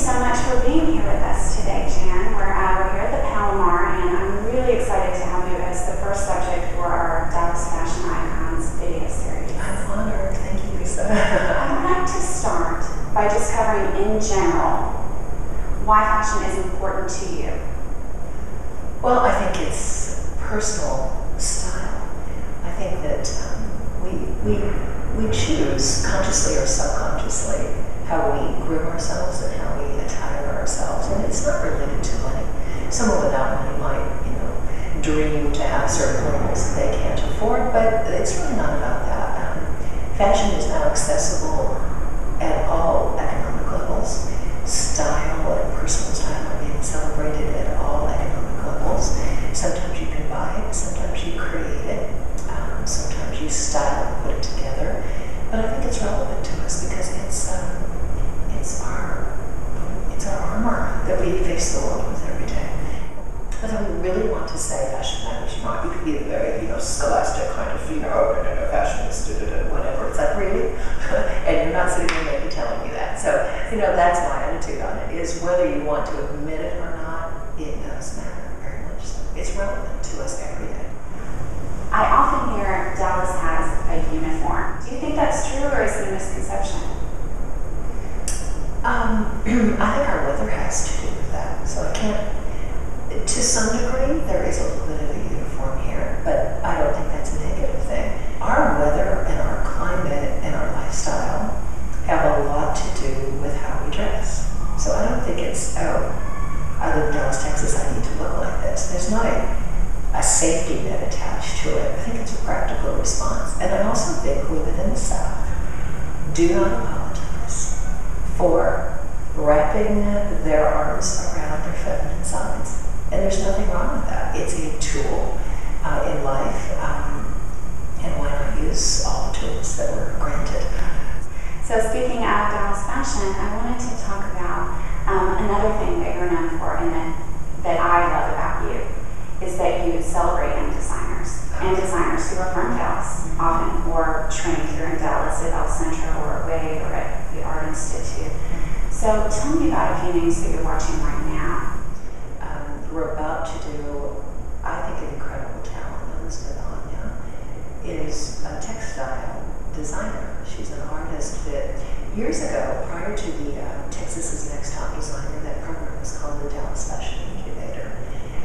so much for being here with us today, Jan. We're here at the Palomar, and I'm really excited to have you as the first subject for our Dallas Fashion Icons video series. I'm honored. Thank you, Lisa. I'd like to start by just covering in general why fashion is important to you. Well, I think it's personal style. I think that we choose, consciously or subconsciously, how we groom ourselves and how we attire ourselves, and it's not related to money. Someone without money might, dream to have certain labels that they can't afford, but it's really not about that. Fashion is now accessible at all economic levels. Style and personal style are being celebrated at all economic levels. Sometimes you can buy it, sometimes you create it, sometimes you style and put it together. But I think it's relevant to us because it's our armor that we face the world with every day. But if we really want to say fashion matters, you could be the very, scholastic kind of, fashion is whatever. It's like, really? And you're not sitting there maybe telling me that. So, that's my attitude on it, is whether you want to admit it or not, it does matter very much so. It's relevant to us every day. I often hear Dallas has a uniform. Do you think that's true, or is it a misconception? I think our weather has to do with that. So I can't, to some degree, there is a little bit of a uniform here, but I don't think that's a negative thing. Our weather and our climate and our lifestyle have a lot to do with how we dress. So I don't think it's, I live in Dallas, Texas, I need to look like this. There's not a safety net attached to it. I think it's a practical response. And I also think women in the South do not apologize for wrapping their arms around their feminine sides. And there's nothing wrong with that. It's a tool in life, and why not use all the tools that were granted? So speaking of Dallas fashion, I wanted to talk about another thing that you're known for and that I love about you is that you celebrate young designers and designers who are from Dallas often, or trained here in Dallas at El Centro or at Wade or at the Art Institute. So tell me about a few names that you're watching right now. We're about to do, I think, an incredible talent. Elizabeth Anya is a textile designer. She's an artist that years ago, prior to the Texas's Next Top Designer, that program was called the Dallas Fashion Incubator.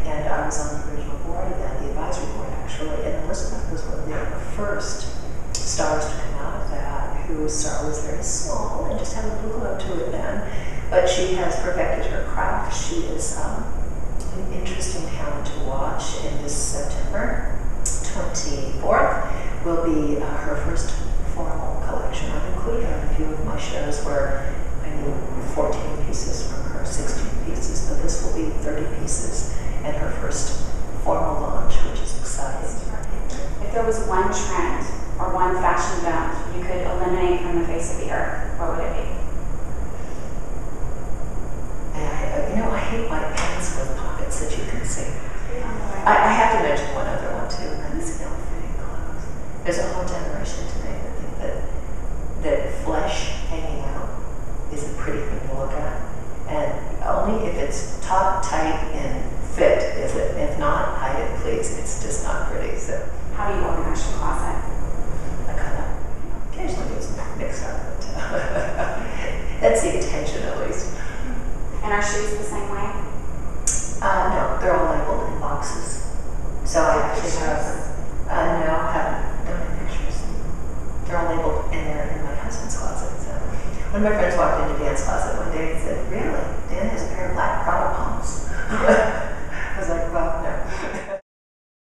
And I was on the original board of that, the advisory board actually, and Elizabeth was one of the first stars to come out of that, whose star was very small and just had a little glow to it then. But she has perfected her craft. She is an interesting talent to watch, and this September 24th will be her first formal collection. I've included her in a few of my shows where I need 14 pieces from her, 16 pieces, but this will be 30 pieces and her first formal launch, which is exciting. If there was one trend or one fashion dump you could eliminate from the face of the earth, what would it be? I hate white pants with pockets that you can see. I have to mention one other one too, and it's ill-fitting clothes. There's a whole generation today that think that flesh hanging out is a pretty thing to look at, and only if it's taut, tight, and fit is it. If not, hide it, please. It's just not pretty. So, how do you organize your closet? I kind of occasionally do some mix up, but that's the intention at least. And are shoes the same way? No, they're all labeled in boxes. So I actually don't have pictures. They're all labeled and they're in my husband's closet. So when my friends walked into Dan's closet,